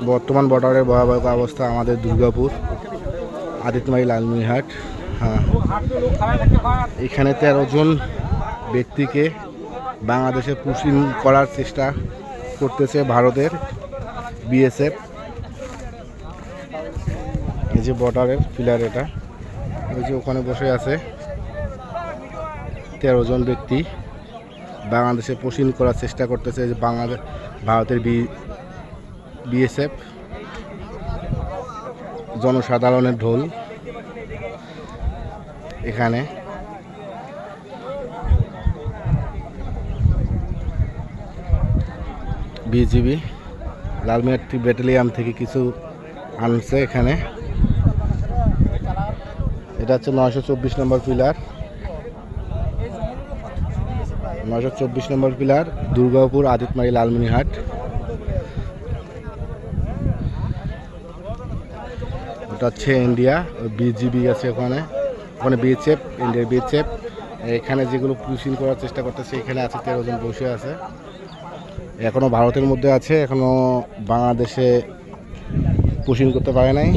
বর্তমান বর্ডারের ভয়াবহ অবস্থা আমাদের দুর্গাপুর আদিতমারি লালমনিরহাট। হ্যাঁ, এখানে 13 জন ব্যক্তিকে বাংলাদেশে পুশিং করার চেষ্টা করতেছে ভারতের বিএসএফ। এই যে বর্ডারের পিলার, এটা ওই যে ওখানে বসে আছে 13 জন ব্যক্তি বাংলাদেশে পুশিং করার চেষ্টা করতেছে। যে বাংলাদেশ ভারতের বিএসএফ, জনসাধারণের ঢোল এখানে। বিজিবি লালমনিরহাট ব্যাটালিয়ান থেকে কিছু আনছে এখানে। এটা হচ্ছে 924 নম্বর পিলার, 924 নম্বর পিলার, দুর্গাপুর আদিতমারি লালমনিরহাট। ওটা হচ্ছে ইন্ডিয়া, বিজিবি আছে ওখানে, ওখানে বিএসএফ, ইন্ডিয়ার বিএসএফ। এখানে যেগুলো পুশিং করার চেষ্টা করতেছে এখানে আছে 13 জন বসে আছে। এখনো ভারতের মধ্যে আছে, এখনো বাংলাদেশে পুশিং করতে পারে নাই।